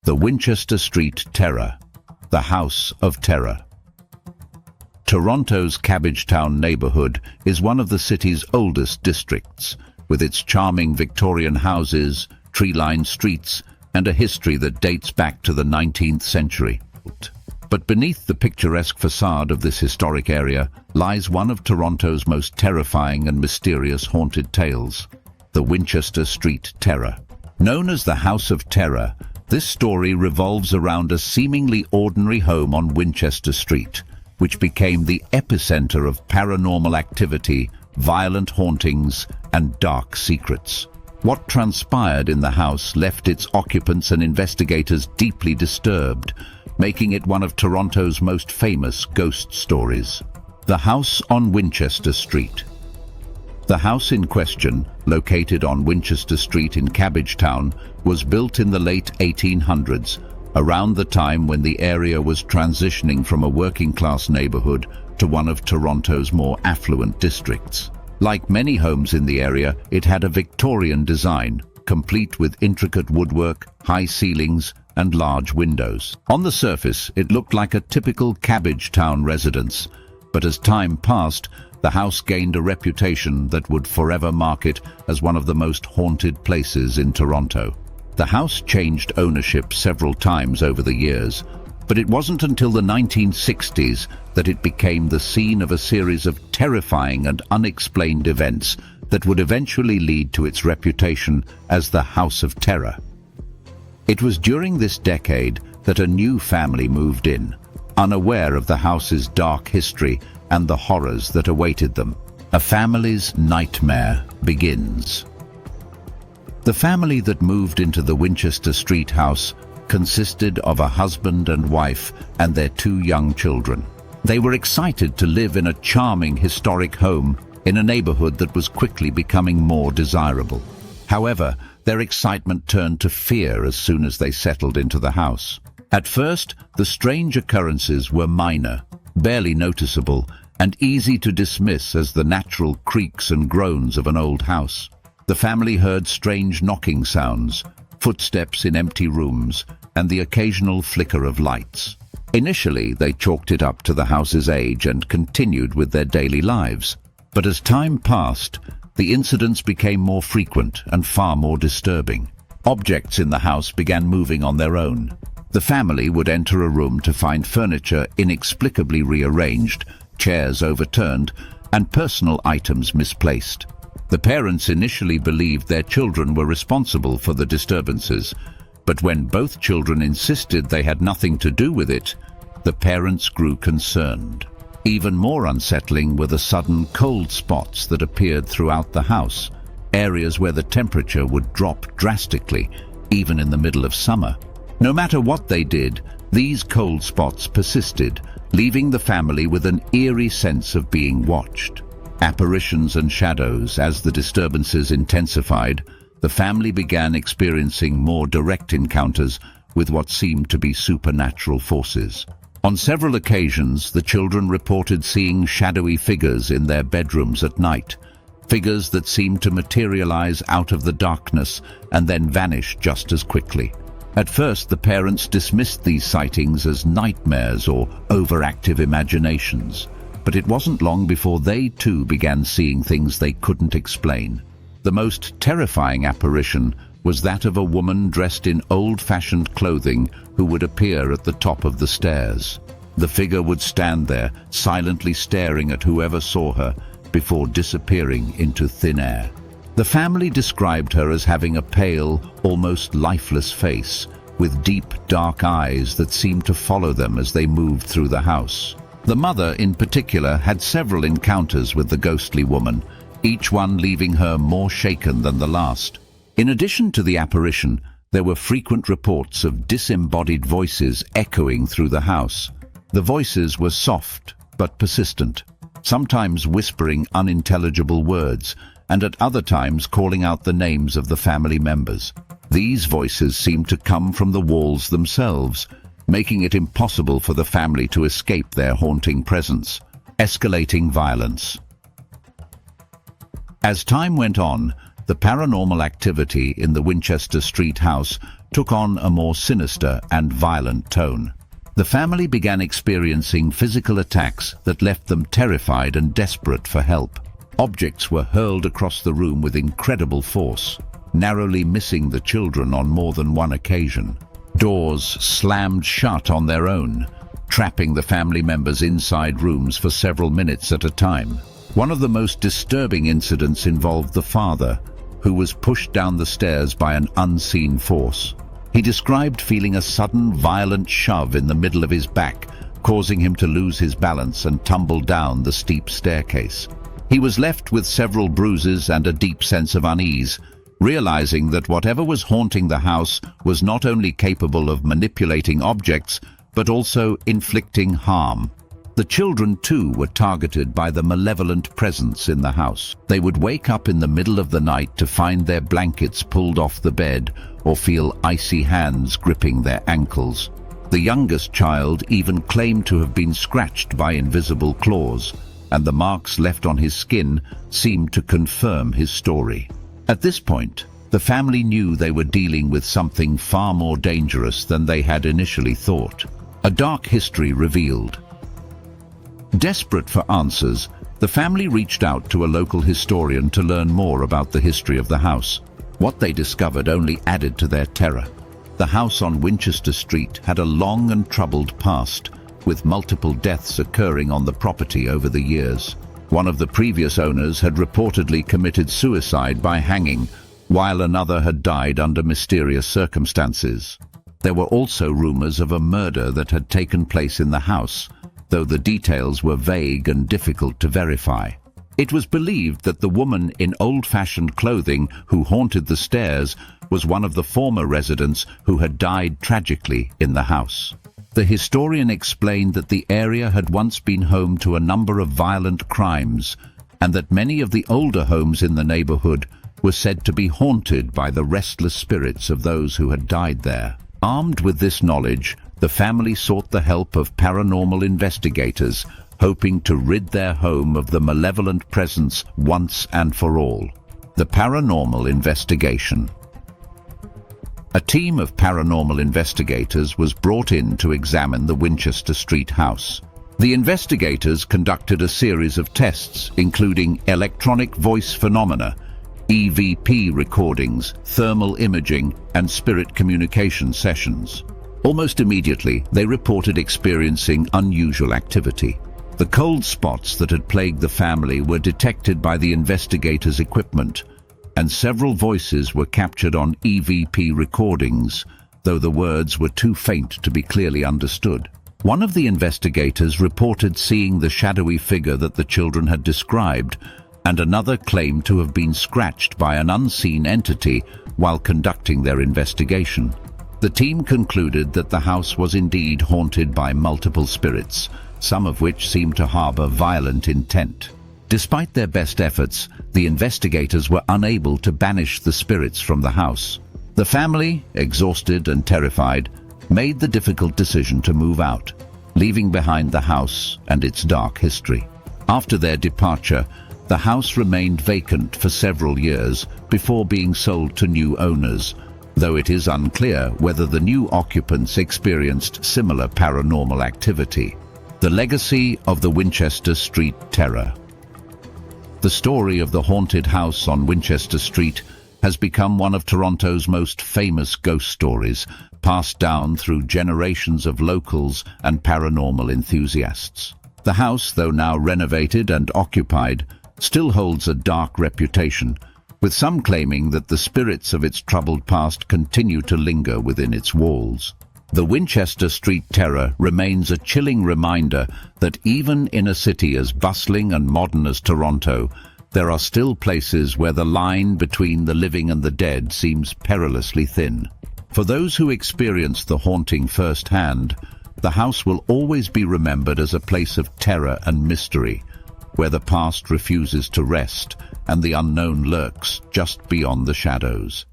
The Winchester Street Terror, the House of Terror. Toronto's Cabbagetown neighbourhood is one of the city's oldest districts, with its charming Victorian houses, tree-lined streets, and a history that dates back to the 19th century. But beneath the picturesque facade of this historic area lies one of Toronto's most terrifying and mysterious haunted tales, the Winchester Street Terror. Known as the House of Terror, this story revolves around a seemingly ordinary home on Winchester Street, which became the epicenter of paranormal activity, violent hauntings, and dark secrets. What transpired in the house left its occupants and investigators deeply disturbed, making it one of Toronto's most famous ghost stories. The House on Winchester Street. The house in question, located on Winchester Street in Cabbagetown, was built in the late 1800s, around the time when the area was transitioning from a working-class neighborhood to one of Toronto's more affluent districts. Like many homes in the area, it had a Victorian design, complete with intricate woodwork, high ceilings, and large windows. On the surface, it looked like a typical Cabbagetown residence, but as time passed, the house gained a reputation that would forever mark it as one of the most haunted places in Toronto. The house changed ownership several times over the years, but it wasn't until the 1960s that it became the scene of a series of terrifying and unexplained events that would eventually lead to its reputation as the House of Terror. It was during this decade that a new family moved in, unaware of the house's dark history and the horrors that awaited them. A family's nightmare begins. The family that moved into the Winchester Street house consisted of a husband and wife and their 2 young children. They were excited to live in a charming historic home in a neighborhood that was quickly becoming more desirable. However, their excitement turned to fear as soon as they settled into the house. At first, the strange occurrences were minor, barely noticeable, and easy to dismiss as the natural creaks and groans of an old house. The family heard strange knocking sounds, footsteps in empty rooms, and the occasional flicker of lights. Initially, they chalked it up to the house's age and continued with their daily lives. But as time passed, the incidents became more frequent and far more disturbing. Objects in the house began moving on their own. The family would enter a room to find furniture inexplicably rearranged, chairs overturned, and personal items misplaced. The parents initially believed their children were responsible for the disturbances, but when both children insisted they had nothing to do with it, the parents grew concerned. Even more unsettling were the sudden cold spots that appeared throughout the house, areas where the temperature would drop drastically, even in the middle of summer. No matter what they did, these cold spots persisted, leaving the family with an eerie sense of being watched. Apparitions and shadows. As the disturbances intensified, the family began experiencing more direct encounters with what seemed to be supernatural forces. On several occasions, the children reported seeing shadowy figures in their bedrooms at night, figures that seemed to materialize out of the darkness and then vanish just as quickly. At first, the parents dismissed these sightings as nightmares or overactive imaginations, but it wasn't long before they too began seeing things they couldn't explain. The most terrifying apparition was that of a woman dressed in old-fashioned clothing who would appear at the top of the stairs. The figure would stand there, silently staring at whoever saw her, before disappearing into thin air. The family described her as having a pale, almost lifeless face, with deep, dark eyes that seemed to follow them as they moved through the house. The mother, in particular, had several encounters with the ghostly woman, each one leaving her more shaken than the last. In addition to the apparition, there were frequent reports of disembodied voices echoing through the house. The voices were soft but persistent, sometimes whispering unintelligible words, and at other times calling out the names of the family members. These voices seemed to come from the walls themselves, making it impossible for the family to escape their haunting presence. Escalating violence. As time went on, the paranormal activity in the Winchester Street house took on a more sinister and violent tone. The family began experiencing physical attacks that left them terrified and desperate for help. Objects were hurled across the room with incredible force, narrowly missing the children on more than one occasion. Doors slammed shut on their own, trapping the family members inside rooms for several minutes at a time. One of the most disturbing incidents involved the father, who was pushed down the stairs by an unseen force. He described feeling a sudden, violent shove in the middle of his back, causing him to lose his balance and tumble down the steep staircase. He was left with several bruises and a deep sense of unease, realizing that whatever was haunting the house was not only capable of manipulating objects, but also inflicting harm. The children, too, were targeted by the malevolent presence in the house. They would wake up in the middle of the night to find their blankets pulled off the bed or feel icy hands gripping their ankles. The youngest child even claimed to have been scratched by invisible claws, and the marks left on his skin seemed to confirm his story. At this point, the family knew they were dealing with something far more dangerous than they had initially thought. A dark history revealed. Desperate for answers, the family reached out to a local historian to learn more about the history of the house. What they discovered only added to their terror. The house on Winchester Street had a long and troubled past, with multiple deaths occurring on the property over the years. One of the previous owners had reportedly committed suicide by hanging, while another had died under mysterious circumstances. There were also rumors of a murder that had taken place in the house, though the details were vague and difficult to verify. It was believed that the woman in old-fashioned clothing who haunted the stairs was one of the former residents who had died tragically in the house. The historian explained that the area had once been home to a number of violent crimes, and that many of the older homes in the neighborhood were said to be haunted by the restless spirits of those who had died there. Armed with this knowledge, the family sought the help of paranormal investigators, hoping to rid their home of the malevolent presence once and for all. The paranormal investigation. A team of paranormal investigators was brought in to examine the Winchester Street house. The investigators conducted a series of tests, including electronic voice phenomena, EVP recordings, thermal imaging, and spirit communication sessions. Almost immediately, they reported experiencing unusual activity. The cold spots that had plagued the family were detected by the investigators' equipment, and several voices were captured on EVP recordings, though the words were too faint to be clearly understood. One of the investigators reported seeing the shadowy figure that the children had described, and another claimed to have been scratched by an unseen entity while conducting their investigation. The team concluded that the house was indeed haunted by multiple spirits, some of which seemed to harbor violent intent. Despite their best efforts, the investigators were unable to banish the spirits from the house. The family, exhausted and terrified, made the difficult decision to move out, leaving behind the house and its dark history. After their departure, the house remained vacant for several years before being sold to new owners, though it is unclear whether the new occupants experienced similar paranormal activity. The legacy of the Winchester Street Terror. The story of the haunted house on Winchester Street has become one of Toronto's most famous ghost stories, passed down through generations of locals and paranormal enthusiasts. The house, though now renovated and occupied, still holds a dark reputation, with some claiming that the spirits of its troubled past continue to linger within its walls. The Winchester Street Terror remains a chilling reminder that even in a city as bustling and modern as Toronto, there are still places where the line between the living and the dead seems perilously thin. For those who experienced the haunting firsthand, the house will always be remembered as a place of terror and mystery, where the past refuses to rest and the unknown lurks just beyond the shadows.